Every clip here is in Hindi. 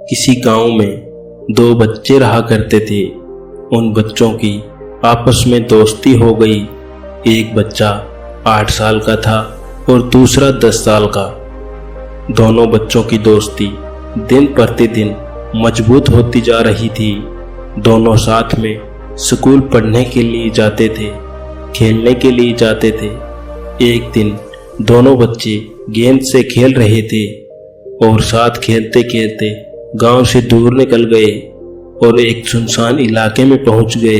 किसी गांव में दो बच्चे रहा करते थे। उन बच्चों की आपस में दोस्ती हो गई। एक बच्चा 8 साल का था और दूसरा 10 साल का। दोनों बच्चों की दोस्ती दिन प्रतिदिन मजबूत होती जा रही थी। दोनों साथ में स्कूल पढ़ने के लिए जाते थे, खेलने के लिए जाते थे। एक दिन दोनों बच्चे गेंद से खेल रहे थे और साथ खेलते खेलते गांव से दूर निकल गए और एक सुनसान इलाके में पहुंच गए।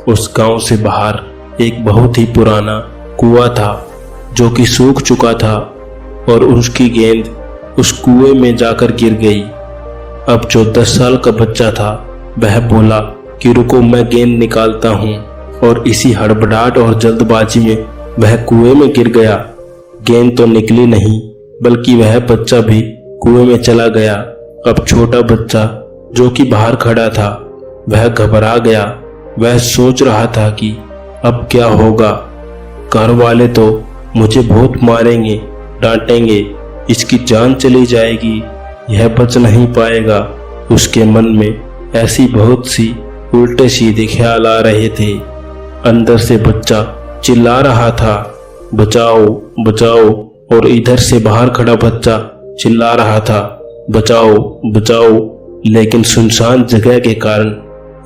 उस गांव से बाहर एक बहुत ही पुराना कुआं था जो कि सूख चुका था और उसकी गेंद उस कुएं में जाकर गिर गई। अब जो 10 साल का बच्चा था वह बोला कि रुको, मैं गेंद निकालता हूँ, और इसी हड़बड़ाहट और जल्दबाजी में वह कुएं में गिर गया। गेंद तो निकली नहीं बल्कि वह बच्चा भी कुएं में चला गया। अब छोटा बच्चा जो कि बाहर खड़ा था वह घबरा गया। वह सोच रहा था कि अब क्या होगा। घर वाले तो मुझे बहुत मारेंगे, डांटेंगे, इसकी जान चली जाएगी, यह बच नहीं पाएगा। उसके मन में ऐसी बहुत सी उल्टे सीधे ख्याल आ रहे थे। अंदर से बच्चा चिल्ला रहा था, बचाओ बचाओ, और इधर से बाहर खड़ा बच्चा चिल्ला रहा था, बचाओ बचाओ। लेकिन सुनसान जगह के कारण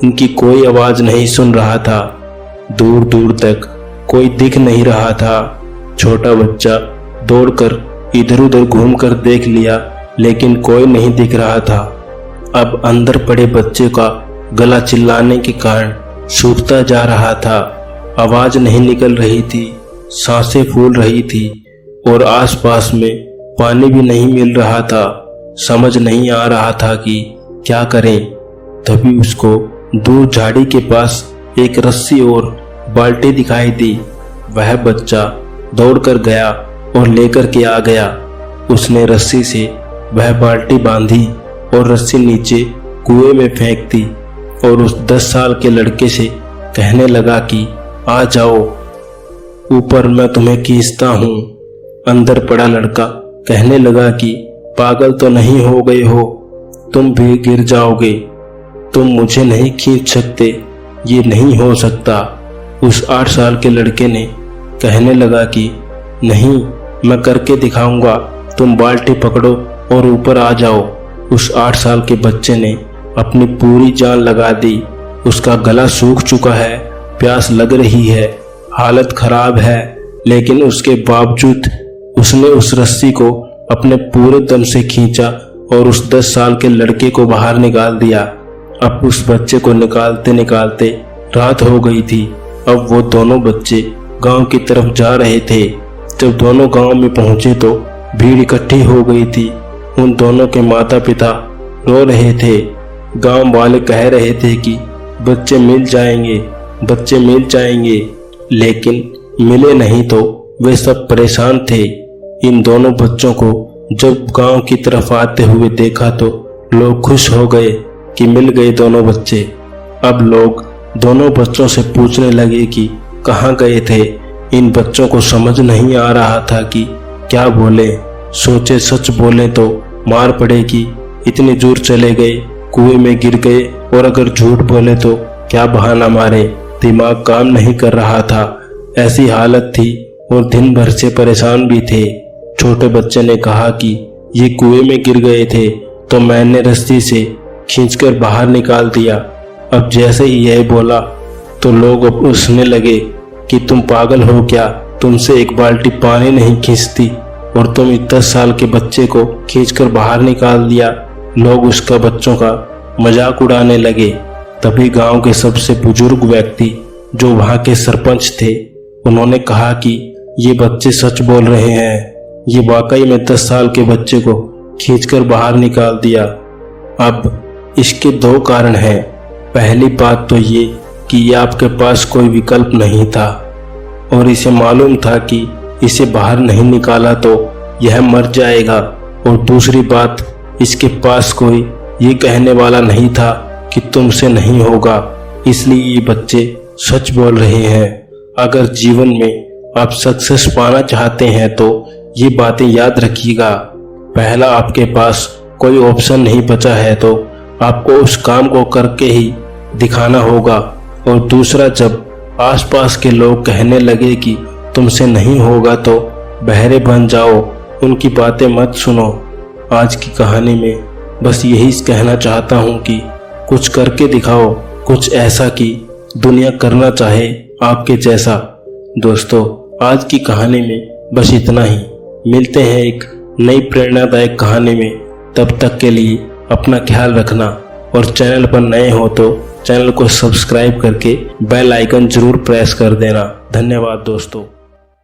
इनकी कोई आवाज नहीं सुन रहा था। दूर दूर तक कोई दिख नहीं रहा था। छोटा बच्चा दौड़कर इधर उधर घूमकर देख लिया लेकिन कोई नहीं दिख रहा था। अब अंदर पड़े बच्चे का गला चिल्लाने के कारण सूखता जा रहा था। आवाज नहीं निकल रही थी, सांसें फूल रही थी और आसपास में पानी भी नहीं मिल रहा था। समझ नहीं आ रहा था कि क्या करें। तभी उसको दूर झाड़ी के पास एक रस्सी और बाल्टी दिखाई दी। वह बच्चा दौड़कर गया और लेकर के आ गया। उसने रस्सी से वह बाल्टी बांधी और रस्सी नीचे कुएं में फेंक दी और उस 10 साल के लड़के से कहने लगा कि आ जाओ ऊपर, मैं तुम्हें खींचता हूँ। अंदर पड़ा लड़का कहने लगा कि पागल तो नहीं हो गए हो, तुम भी गिर जाओगे, तुम मुझे नहीं खींच सकते, ये नहीं हो सकता। उस 8 साल के लड़के ने कहने लगा कि नहीं, मैं करके दिखाऊंगा, तुम बाल्टी पकड़ो और ऊपर आ जाओ। उस 8 साल के बच्चे ने अपनी पूरी जान लगा दी। उसका गला सूख चुका है, प्यास लग रही है, हालत खराब है, लेकिन उसके बावजूद उसने उस रस्सी को अपने पूरे दम से खींचा और उस 10 साल के लड़के को बाहर निकाल दिया। अब उस बच्चे को निकालते निकालते रात हो गई थी। अब वो दोनों बच्चे गांव की तरफ जा रहे थे। जब दोनों गांव में पहुंचे तो भीड़ इकट्ठी हो गई थी। उन दोनों के माता पिता रो रहे थे। गांव वाले कह रहे थे कि बच्चे मिल जाएंगे, बच्चे मिल जाएंगे, लेकिन मिले नहीं तो वे सब परेशान थे। इन दोनों बच्चों को जब गांव की तरफ आते हुए देखा तो लोग खुश हो गए कि मिल गए दोनों बच्चे। अब लोग दोनों बच्चों से पूछने लगे कि कहाँ गए थे। इन बच्चों को समझ नहीं आ रहा था कि क्या बोले। सोचे सच बोले तो मार पड़ेगी, इतनी दूर चले गए, कुएं में गिर गए, और अगर झूठ बोले तो क्या बहाना मारे। दिमाग काम नहीं कर रहा था। ऐसी हालत थी और दिन भर से परेशान भी थे। छोटे बच्चे ने कहा कि ये कुएं में गिर गए थे तो मैंने रस्सी से खींचकर बाहर निकाल दिया। अब जैसे ही यह बोला तो लोग अब पूछने लगे कि तुम पागल हो क्या, तुमसे एक बाल्टी पानी नहीं खींचती और तुम 10 साल के बच्चे को खींचकर बाहर निकाल दिया। लोग उसका बच्चों का मजाक उड़ाने लगे। तभी गांव के सबसे बुजुर्ग व्यक्ति जो वहां के सरपंच थे, उन्होंने कहा कि ये बच्चे सच बोल रहे हैं, ये वाकई में 10 साल के बच्चे को खींचकर बाहर निकाल दिया। अब इसके 2 कारण हैं। पहली बात तो ये कि ये आपके पास कोई विकल्प नहीं था और इसे मालूम था कि इसे बाहर नहीं निकाला तो यह मर जाएगा। और दूसरी बात, इसके पास कोई ये कहने वाला नहीं था कि तुमसे नहीं होगा, इसलिए ये बच्चे सच बोल रहे हैं। अगर जीवन में आप सक्सेस पाना चाहते हैं तो ये बातें याद रखिएगा। पहला, आपके पास कोई ऑप्शन नहीं बचा है तो आपको उस काम को करके ही दिखाना होगा। और दूसरा, जब आसपास के लोग कहने लगे कि तुमसे नहीं होगा तो बहरे बन जाओ, उनकी बातें मत सुनो। आज की कहानी में बस यही कहना चाहता हूँ कि कुछ करके दिखाओ, कुछ ऐसा कि दुनिया करना चाहे आपके जैसा। दोस्तों, आज की कहानी में बस इतना ही। मिलते हैं एक नई प्रेरणादायक कहानी में। तब तक के लिए अपना ख्याल रखना और चैनल पर नए हो तो चैनल को सब्सक्राइब करके बेल आइकन जरूर प्रेस कर देना। धन्यवाद दोस्तों।